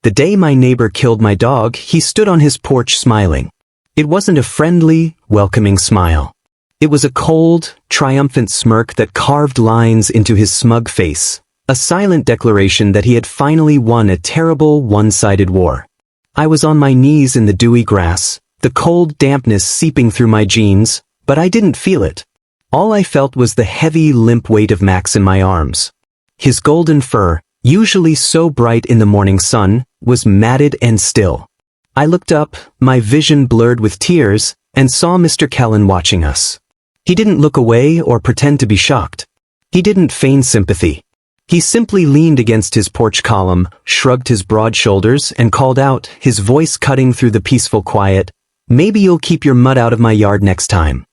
The day my neighbor killed my dog, he stood on his porch smiling. It wasn't a friendly, welcoming smile. It was a cold, triumphant smirk that carved lines into his smug face, a silent declaration that he had finally won a terrible, one-sided war. I was on my knees in the dewy grass, the cold dampness seeping through my jeans, but I didn't feel it. All I felt was the heavy, limp weight of Max in my arms. His golden fur, usually so bright in the morning sun, was matted and still. I looked up, my vision blurred with tears, and saw Mr. Kellen watching us. He didn't look away or pretend to be shocked. He didn't feign sympathy. He simply leaned against his porch column, shrugged his broad shoulders, and called out, his voice cutting through the peaceful quiet, "Maybe you'll keep your mud out of my yard next time."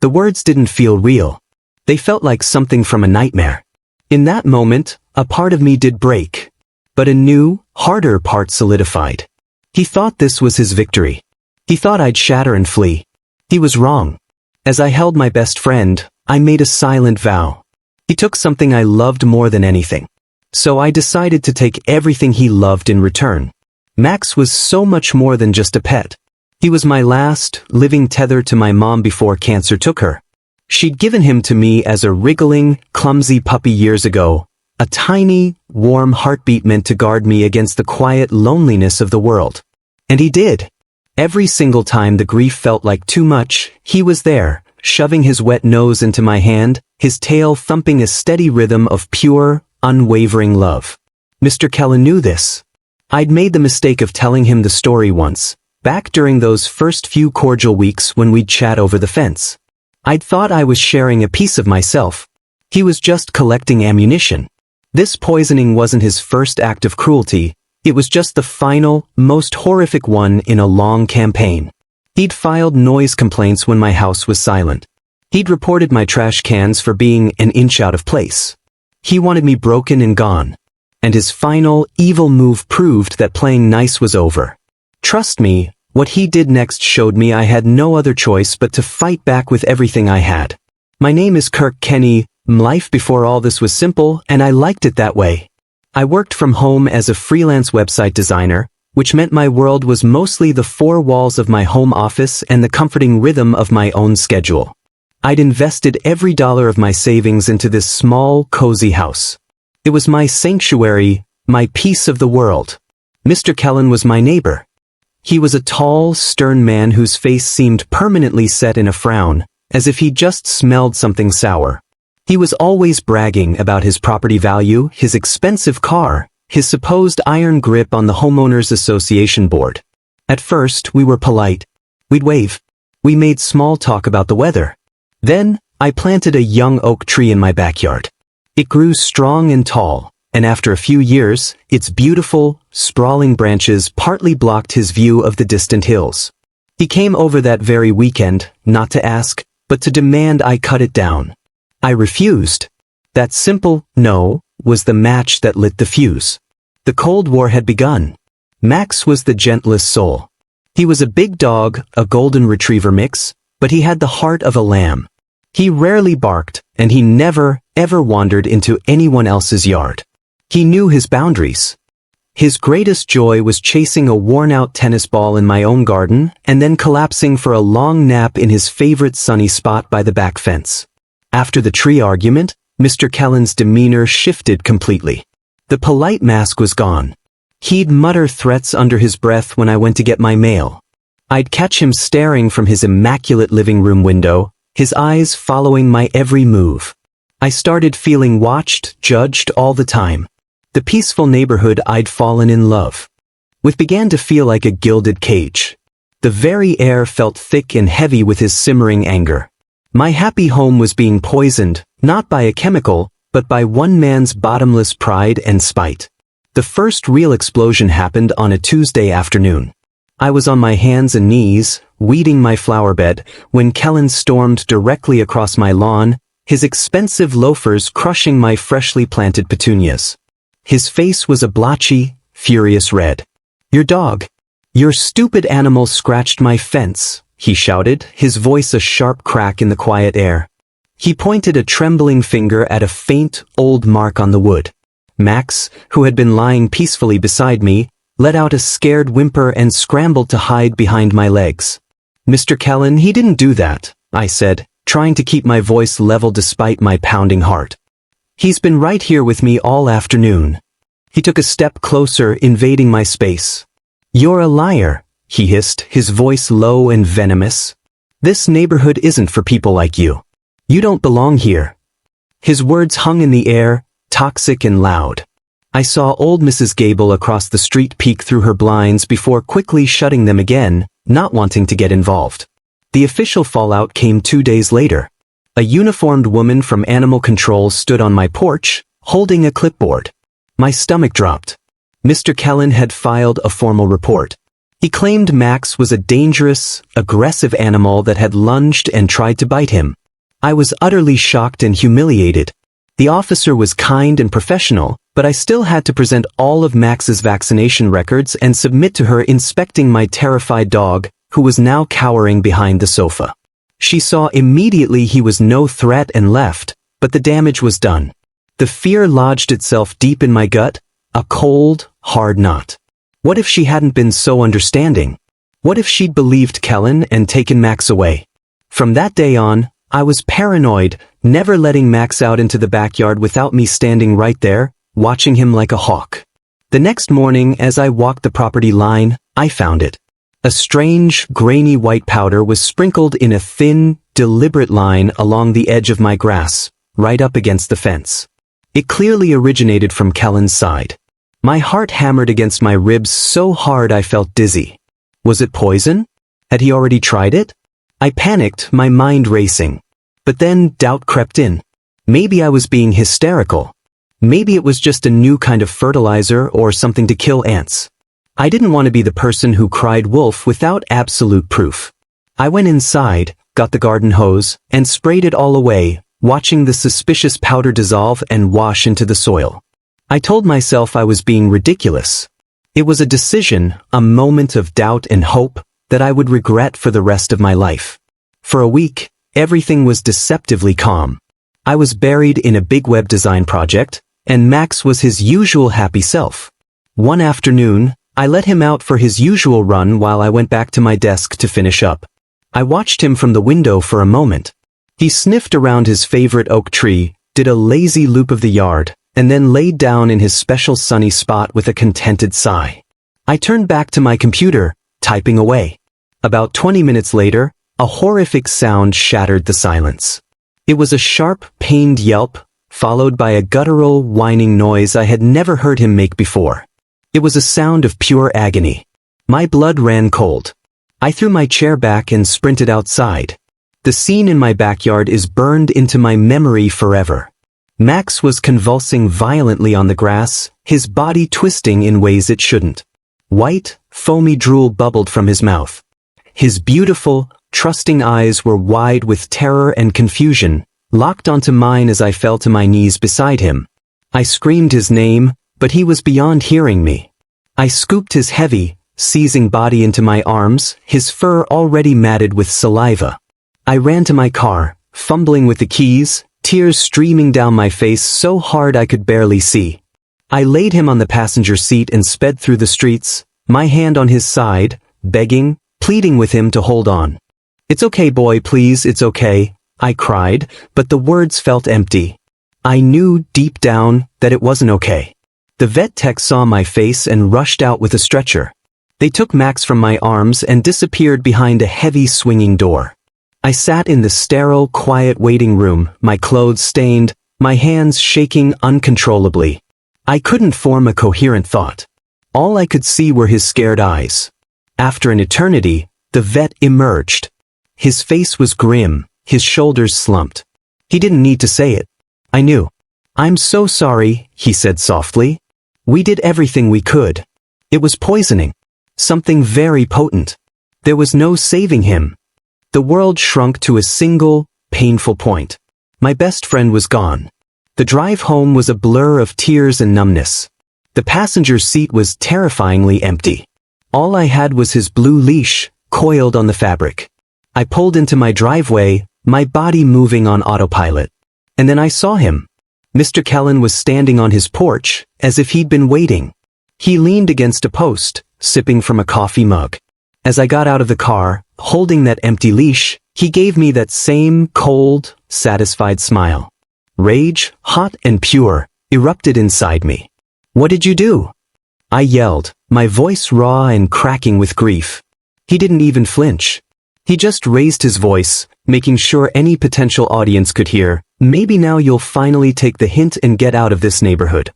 The words didn't feel real. They felt like something from a nightmare. In that moment, a part of me did break. But a new, harder part solidified. He thought this was his victory. He thought I'd shatter and flee. He was wrong. As I held my best friend, I made a silent vow. He took something I loved more than anything. So I decided to take everything he loved in return. Max was so much more than just a pet. He was my last, living tether to my mom before cancer took her. She'd given him to me as a wriggling, clumsy puppy years ago, a tiny, warm heartbeat meant to guard me against the quiet loneliness of the world. And he did. Every single time the grief felt like too much, he was there, shoving his wet nose into my hand, his tail thumping a steady rhythm of pure, unwavering love. Mr. Kellen knew this. I'd made the mistake of telling him the story once, back during those first few cordial weeks when we'd chat over the fence. I'd thought I was sharing a piece of myself. He was just collecting ammunition. This poisoning wasn't his first act of cruelty, it was just the final, most horrific one in a long campaign. He'd filed noise complaints when my house was silent. He'd reported my trash cans for being an inch out of place. He wanted me broken and gone. And his final, evil move proved that playing nice was over. Trust me, what he did next showed me I had no other choice but to fight back with everything I had. My name is Kirk Kenny. Life before all this was simple, and I liked it that way. I worked from home as a freelance website designer, which meant my world was mostly the four walls of my home office and the comforting rhythm of my own schedule. I'd invested every dollar of my savings into this small, cozy house. It was my sanctuary, my piece of the world. Mr. Kellen was my neighbor. He was a tall, stern man whose face seemed permanently set in a frown, as if he'd just smelled something sour. He was always bragging about his property value, his expensive car, his supposed iron grip on the homeowners association board. At first, we were polite. We'd wave. We made small talk about the weather. Then, I planted a young oak tree in my backyard. It grew strong and tall, and after a few years, its beautiful, sprawling branches partly blocked his view of the distant hills. He came over that very weekend, not to ask, but to demand I cut it down. I refused. That simple no was the match that lit the fuse. The Cold War had begun. Max was the gentlest soul. He was a big dog, a golden retriever mix, but he had the heart of a lamb. He rarely barked, and he never, ever wandered into anyone else's yard. He knew his boundaries. His greatest joy was chasing a worn-out tennis ball in my own garden and then collapsing for a long nap in his favorite sunny spot by the back fence. After the tree argument, Mr. Kellen's demeanor shifted completely. The polite mask was gone. He'd mutter threats under his breath when I went to get my mail. I'd catch him staring from his immaculate living room window, his eyes following my every move. I started feeling watched, judged all the time. The peaceful neighborhood I'd fallen in love with began to feel like a gilded cage. The very air felt thick and heavy with his simmering anger. My happy home was being poisoned, not by a chemical, but by one man's bottomless pride and spite. The first real explosion happened on a Tuesday afternoon. I was on my hands and knees, weeding my flower bed, when Kellen stormed directly across my lawn, his expensive loafers crushing my freshly planted petunias. His face was a blotchy, furious red. "Your dog. Your stupid animal scratched my fence," he shouted, his voice a sharp crack in the quiet air. He pointed a trembling finger at a faint, old mark on the wood. Max, who had been lying peacefully beside me, let out a scared whimper and scrambled to hide behind my legs. "Mr. Kellen, he didn't do that," I said, trying to keep my voice level despite my pounding heart. "He's been right here with me all afternoon." He took a step closer, invading my space. "You're a liar," he hissed, his voice low and venomous. "This neighborhood isn't for people like you. You don't belong here." His words hung in the air, toxic and loud. I saw old Mrs. Gable across the street peek through her blinds before quickly shutting them again, not wanting to get involved. The official fallout came 2 days later. A uniformed woman from animal control stood on my porch, holding a clipboard. My stomach dropped. Mr. Kellen had filed a formal report. He claimed Max was a dangerous, aggressive animal that had lunged and tried to bite him. I was utterly shocked and humiliated. The officer was kind and professional, but I still had to present all of Max's vaccination records and submit to her inspecting my terrified dog, who was now cowering behind the sofa. She saw immediately he was no threat and left, but the damage was done. The fear lodged itself deep in my gut, a cold, hard knot. What if she hadn't been so understanding? What if she'd believed Kellen and taken Max away? From that day on, I was paranoid, never letting Max out into the backyard without me standing right there, watching him like a hawk. The next morning, as I walked the property line, I found it. A strange, grainy white powder was sprinkled in a thin, deliberate line along the edge of my grass, right up against the fence. It clearly originated from Kellen's side. My heart hammered against my ribs so hard I felt dizzy. Was it poison? Had he already tried it? I panicked, my mind racing. But then doubt crept in. Maybe I was being hysterical. Maybe it was just a new kind of fertilizer or something to kill ants. I didn't want to be the person who cried wolf without absolute proof. I went inside, got the garden hose, and sprayed it all away, watching the suspicious powder dissolve and wash into the soil. I told myself I was being ridiculous. It was a decision, a moment of doubt and hope, that I would regret for the rest of my life. For a week, everything was deceptively calm. I was buried in a big web design project, and Max was his usual happy self. One afternoon, I let him out for his usual run while I went back to my desk to finish up. I watched him from the window for a moment. He sniffed around his favorite oak tree, did a lazy loop of the yard, and then laid down in his special sunny spot with a contented sigh. I turned back to my computer, typing away. About 20 minutes later, a horrific sound shattered the silence. It was a sharp, pained yelp, followed by a guttural, whining noise I had never heard him make before. It was a sound of pure agony. My blood ran cold. I threw my chair back and sprinted outside. The scene in my backyard is burned into my memory forever. Max was convulsing violently on the grass, his body twisting in ways it shouldn't. White, foamy drool bubbled from his mouth. His beautiful, trusting eyes were wide with terror and confusion, locked onto mine as I fell to my knees beside him. I screamed his name, but he was beyond hearing me. I scooped his heavy, seizing body into my arms, his fur already matted with saliva. I ran to my car, fumbling with the keys, tears streaming down my face so hard I could barely see. I laid him on the passenger seat and sped through the streets, my hand on his side, begging, pleading with him to hold on. "It's okay, boy, please, it's okay," I cried, but the words felt empty. I knew deep down that it wasn't okay. The vet tech saw my face and rushed out with a stretcher. They took Max from my arms and disappeared behind a heavy swinging door. I sat in the sterile, quiet waiting room, my clothes stained, my hands shaking uncontrollably. I couldn't form a coherent thought. All I could see were his scared eyes. After an eternity, the vet emerged. His face was grim, his shoulders slumped. He didn't need to say it. I knew. "I'm so sorry," he said softly. "We did everything we could. It was poisoning. Something very potent. There was no saving him." The world shrunk to a single, painful point. My best friend was gone. The drive home was a blur of tears and numbness. The passenger seat was terrifyingly empty. All I had was his blue leash, coiled on the fabric. I pulled into my driveway, my body moving on autopilot. And then I saw him. Mr. Kellen was standing on his porch, as if he'd been waiting. He leaned against a post, sipping from a coffee mug. As I got out of the car, holding that empty leash, he gave me that same cold, satisfied smile. Rage, hot and pure, erupted inside me. "What did you do?" I yelled, my voice raw and cracking with grief. He didn't even flinch. He just raised his voice, making sure any potential audience could hear, "Maybe now you'll finally take the hint and get out of this neighborhood."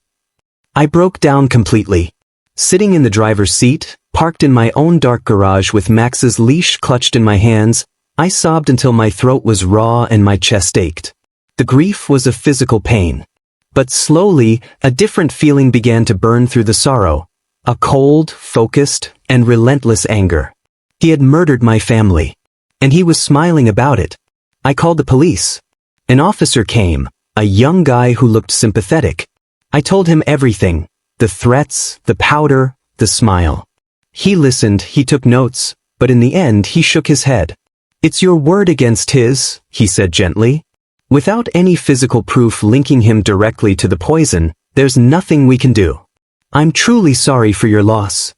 I broke down completely. Sitting in the driver's seat, parked in my own dark garage with Max's leash clutched in my hands, I sobbed until my throat was raw and my chest ached. The grief was a physical pain. But slowly, a different feeling began to burn through the sorrow. A cold, focused, and relentless anger. He had murdered my family. And he was smiling about it. I called the police. An officer came, a young guy who looked sympathetic. I told him everything. The threats, the powder, the smile. He listened, he took notes, but in the end he shook his head. "It's your word against his," he said gently. "Without any physical proof linking him directly to the poison, there's nothing we can do. I'm truly sorry for your loss."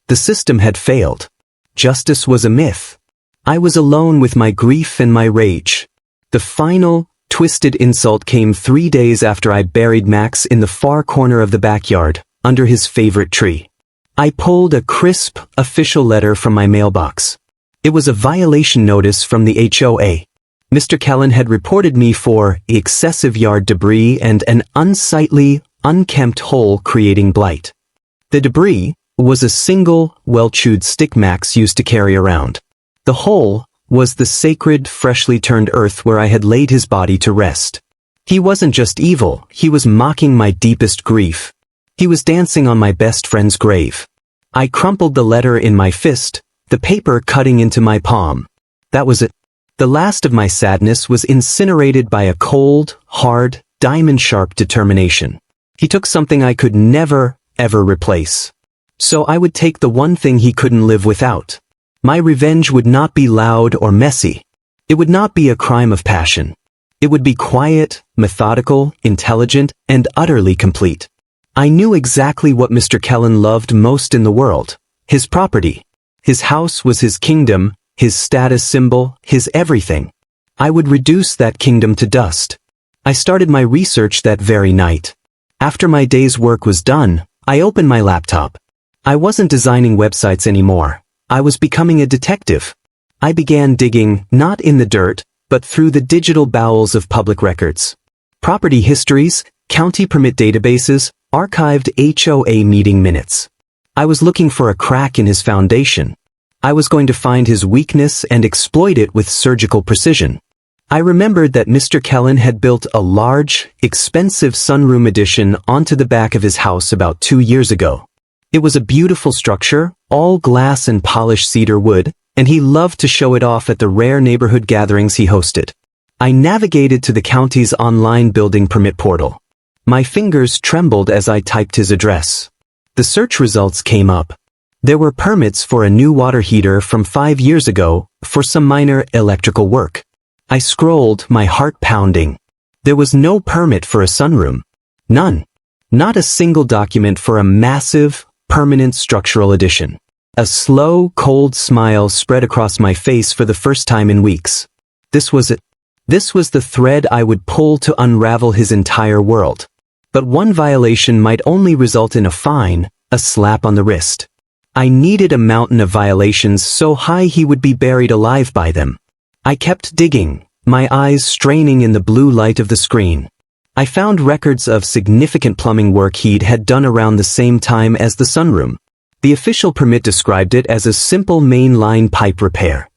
The system had failed. Justice was a myth. I was alone with my grief and my rage. The final, twisted insult came 3 days after I buried Max in the far corner of the backyard, under his favorite tree. I pulled a crisp, official letter from my mailbox. It was a violation notice from the HOA. Mr. Kellen had reported me for excessive yard debris and an unsightly, unkempt hole creating blight. The debris was a single, well-chewed stick Max used to carry around. The hole was the sacred, freshly turned earth where I had laid his body to rest. He wasn't just evil, he was mocking my deepest grief. He was dancing on my best friend's grave. I crumpled the letter in my fist, the paper cutting into my palm. That was it. The last of my sadness was incinerated by a cold, hard, diamond-sharp determination. He took something I could never, ever replace. So I would take the one thing he couldn't live without. My revenge would not be loud or messy. It would not be a crime of passion. It would be quiet, methodical, intelligent, and utterly complete. I knew exactly what Mr. Kellen loved most in the world. His property. His house was his kingdom, his status symbol, his everything. I would reduce that kingdom to dust. I started my research that very night. After my day's work was done, I opened my laptop. I wasn't designing websites anymore. I was becoming a detective. I began digging, not in the dirt, but through the digital bowels of public records. Property histories, county permit databases, archived HOA meeting minutes. I was looking for a crack in his foundation. I was going to find his weakness and exploit it with surgical precision. I remembered that Mr. Kellen had built a large, expensive sunroom addition onto the back of his house about 2 years ago. It was a beautiful structure, all glass and polished cedar wood, and he loved to show it off at the rare neighborhood gatherings he hosted. I navigated to the county's online building permit portal. My fingers trembled as I typed his address. The search results came up. There were permits for a new water heater from 5 years ago for some minor electrical work. I scrolled, my heart pounding. There was no permit for a sunroom. None. Not a single document for a massive, permanent structural addition. A slow, cold smile spread across my face for the first time in weeks. This was it. This was the thread I would pull to unravel his entire world. But one violation might only result in a fine, a slap on the wrist. I needed a mountain of violations so high he would be buried alive by them. I kept digging, my eyes straining in the blue light of the screen. I found records of significant plumbing work he'd had done around the same time as the sunroom. The official permit described it as a simple main-line pipe repair.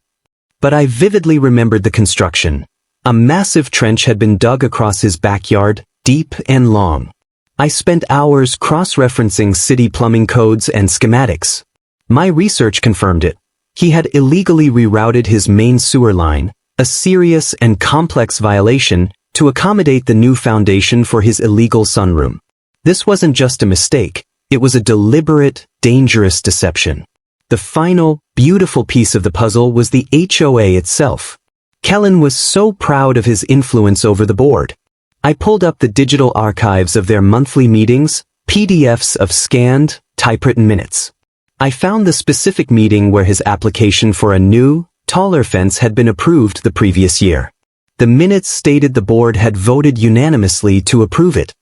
But I vividly remembered the construction. A massive trench had been dug across his backyard, deep and long. I spent hours cross-referencing city plumbing codes and schematics. My research confirmed it. He had illegally rerouted his main sewer line, a serious and complex violation, to accommodate the new foundation for his illegal sunroom. This wasn't just a mistake, it was a deliberate, dangerous deception. The final, beautiful piece of the puzzle was the HOA itself. Kellen was so proud of his influence over the board. I pulled up the digital archives of their monthly meetings, PDFs of scanned, typewritten minutes. I found the specific meeting where his application for a new, taller fence had been approved the previous year. The minutes stated the board had voted unanimously to approve it.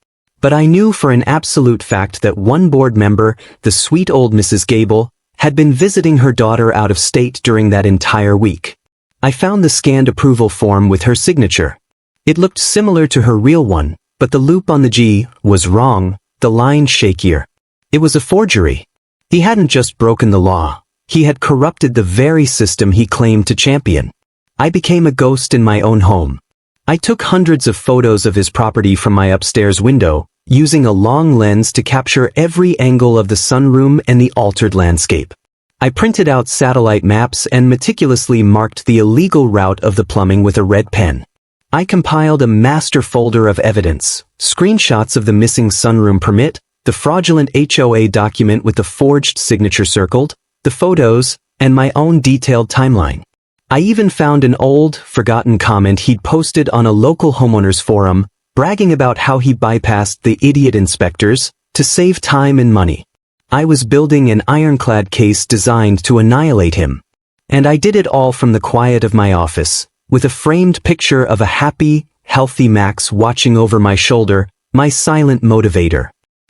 But I knew for an absolute fact that one board member, the sweet old Mrs. Gable, had been visiting her daughter out of state during that entire week. I found the scanned approval form with her signature. It looked similar to her real one, but the loop on the G was wrong, the line shakier. It was a forgery. He hadn't just broken the law, he had corrupted the very system he claimed to champion. I became a ghost in my own home. I took hundreds of photos of his property from my upstairs window, using a long lens to capture every angle of the sunroom and the altered landscape. I printed out satellite maps and meticulously marked the illegal route of the plumbing with a red pen. I compiled a master folder of evidence, screenshots of the missing sunroom permit, the fraudulent HOA document with the forged signature circled, the photos, and my own detailed timeline. I even found an old, forgotten comment he'd posted on a local homeowners forum, bragging about how he bypassed the idiot inspectors to save time and money. I was building an ironclad case designed to annihilate him. And I did it all from the quiet of my office, with a framed picture of a happy, healthy Max watching over my shoulder, my silent motivator.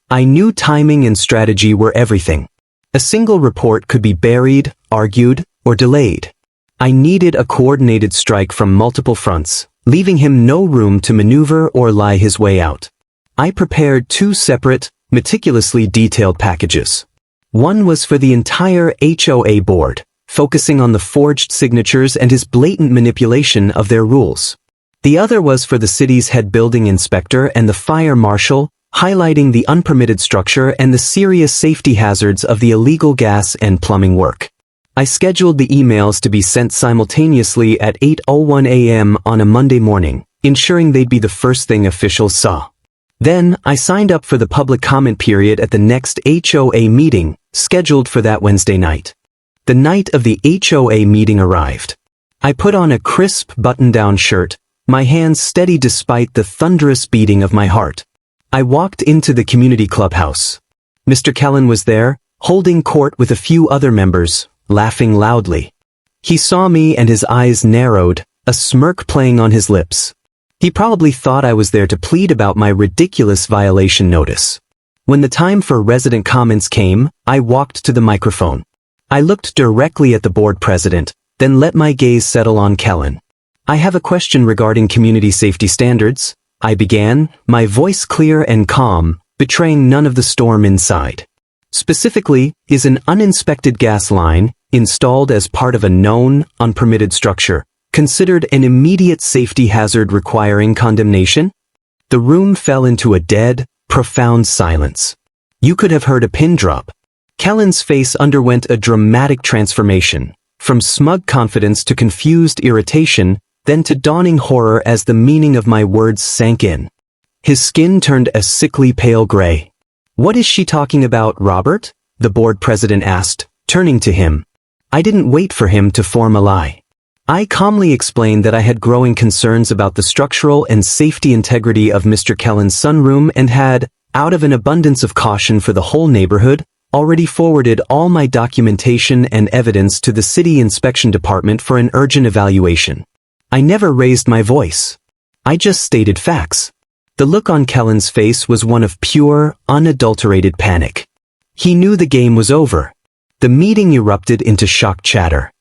I knew timing and strategy were everything. A single report could be buried, argued, or delayed. I needed a coordinated strike from multiple fronts, leaving him no room to maneuver or lie his way out. I prepared two separate, meticulously detailed packages. One was for the entire HOA board, focusing on the forged signatures and his blatant manipulation of their rules. The other was for the city's head building inspector and the fire marshal, highlighting the unpermitted structure and the serious safety hazards of the illegal gas and plumbing work. I scheduled the emails to be sent simultaneously at 8:01 a.m. on a Monday morning, ensuring they'd be the first thing officials saw. Then, I signed up for the public comment period at the next HOA meeting, scheduled for that Wednesday night. The night of the HOA meeting arrived. I put on a crisp button-down shirt, my hands steady despite the thunderous beating of my heart. I walked into the community clubhouse. Mr. Kellen was there, holding court with a few other members, laughing loudly. He saw me and his eyes narrowed, a smirk playing on his lips. He probably thought I was there to plead about my ridiculous violation notice. When the time for resident comments came, I walked to the microphone. I looked directly at the board president, then let my gaze settle on Kellen. I have a question regarding community safety standards, I began, my voice clear and calm, betraying none of the storm inside. Specifically, is an uninspected gas line, installed as part of a known, unpermitted structure, considered an immediate safety hazard requiring condemnation? The room fell into a dead, profound silence. You could have heard a pin drop. Kellen's face underwent a dramatic transformation, from smug confidence to confused irritation, then to dawning horror as the meaning of my words sank in. His skin turned a sickly pale gray. "What is she talking about, Robert?" the board president asked, turning to him. I didn't wait for him to form a lie. I calmly explained that I had growing concerns about the structural and safety integrity of Mr. Kellen's sunroom and had, out of an abundance of caution for the whole neighborhood, already forwarded all my documentation and evidence to the city inspection department for an urgent evaluation. I never raised my voice. I just stated facts. The look on Kellen's face was one of pure, unadulterated panic. He knew the game was over. The meeting erupted into shocked chatter.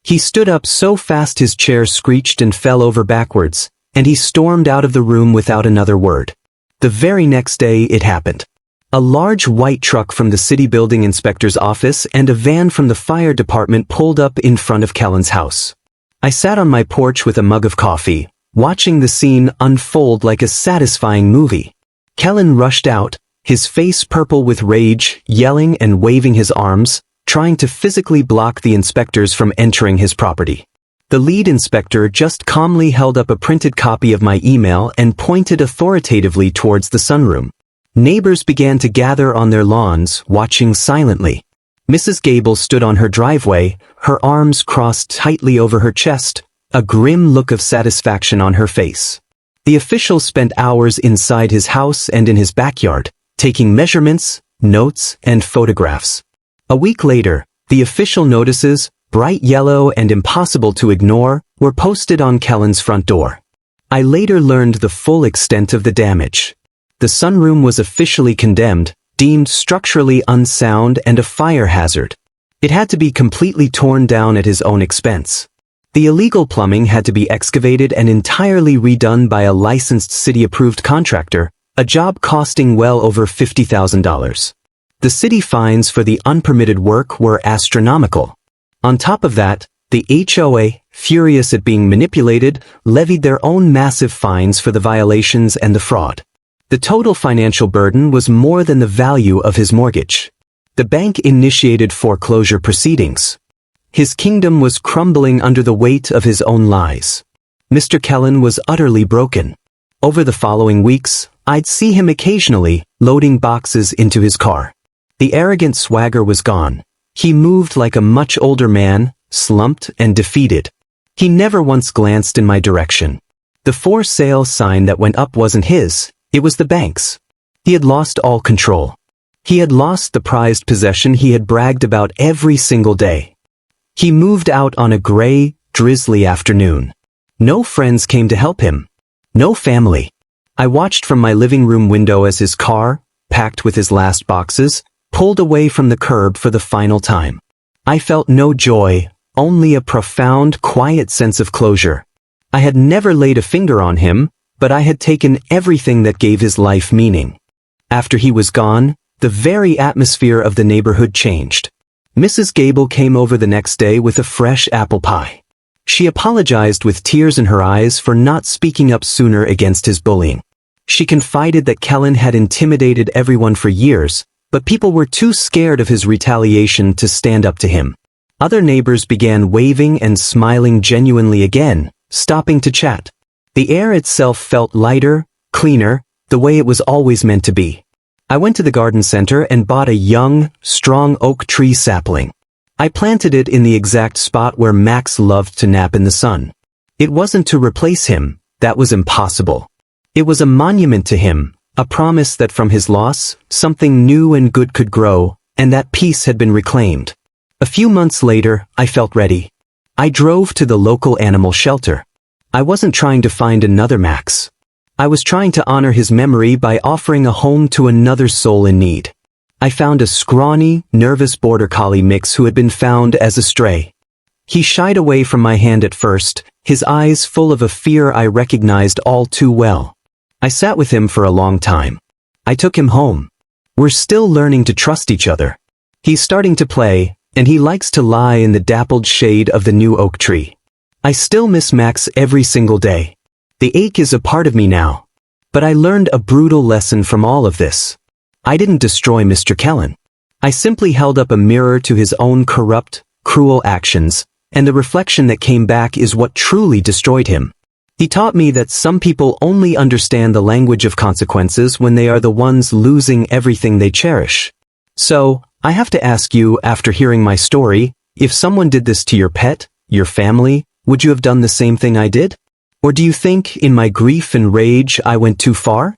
He stood up so fast his chair screeched and fell over backwards, and he stormed out of the room without another word. The very next day it happened. A large white truck from the city building inspector's office and a van from the fire department pulled up in front of Kellen's house. I sat on my porch with a mug of coffee, watching the scene unfold like a satisfying movie. Kellen rushed out, his face purple with rage, yelling and waving his arms, trying to physically block the inspectors from entering his property. The lead inspector just calmly held up a printed copy of my email and pointed authoritatively towards the sunroom. Neighbors began to gather on their lawns, watching silently. Mrs. Gable stood on her driveway, her arms crossed tightly over her chest, a grim look of satisfaction on her face. The official spent hours inside his house and in his backyard, taking measurements, notes, and photographs. A week later, the official notices, bright yellow and impossible to ignore, were posted on Kellen's front door. I later learned the full extent of the damage. The sunroom was officially condemned, deemed structurally unsound and a fire hazard. It had to be completely torn down at his own expense. The illegal plumbing had to be excavated and entirely redone by a licensed city-approved contractor, a job costing well over $50,000. The city fines for the unpermitted work were astronomical. On top of that, the HOA, furious at being manipulated, levied their own massive fines for the violations and the fraud. The total financial burden was more than the value of his mortgage. The bank initiated foreclosure proceedings. His kingdom was crumbling under the weight of his own lies. Mr. Kellen was utterly broken. Over the following weeks, I'd see him occasionally, loading boxes into his car. The arrogant swagger was gone. He moved like a much older man, slumped and defeated. He never once glanced in my direction. The for sale sign that went up wasn't his, it was the bank's. He had lost all control. He had lost the prized possession he had bragged about every single day. He moved out on a gray, drizzly afternoon. No friends came to help him. No family. I watched from my living room window as his car, packed with his last boxes, pulled away from the curb for the final time. I felt no joy, only a profound, quiet sense of closure. I had never laid a finger on him, but I had taken everything that gave his life meaning. After he was gone, the very atmosphere of the neighborhood changed. Mrs. Gable came over the next day with a fresh apple pie. She apologized with tears in her eyes for not speaking up sooner against his bullying. She confided that Kellen had intimidated everyone for years, but people were too scared of his retaliation to stand up to him. Other neighbors began waving and smiling genuinely again, stopping to chat. The air itself felt lighter, cleaner, the way it was always meant to be. I went to the garden center and bought a young, strong oak tree sapling. I planted it in the exact spot where Max loved to nap in the sun. It wasn't to replace him, that was impossible. It was a monument to him, a promise that from his loss, something new and good could grow, and that peace had been reclaimed. A few months later, I felt ready. I drove to the local animal shelter. I wasn't trying to find another Max. I was trying to honor his memory by offering a home to another soul in need. I found a scrawny, nervous border collie mix who had been found as a stray. He shied away from my hand at first, his eyes full of a fear I recognized all too well. I sat with him for a long time. I took him home. We're still learning to trust each other. He's starting to play, and he likes to lie in the dappled shade of the new oak tree. I still miss Max every single day. The ache is a part of me now. But I learned a brutal lesson from all of this. I didn't destroy Mr. Kellen. I simply held up a mirror to his own corrupt, cruel actions, and the reflection that came back is what truly destroyed him. He taught me that some people only understand the language of consequences when they are the ones losing everything they cherish. So, I have to ask you, after hearing my story, if someone did this to your pet, your family, would you have done the same thing I did? Or do you think, in my grief and rage, I went too far?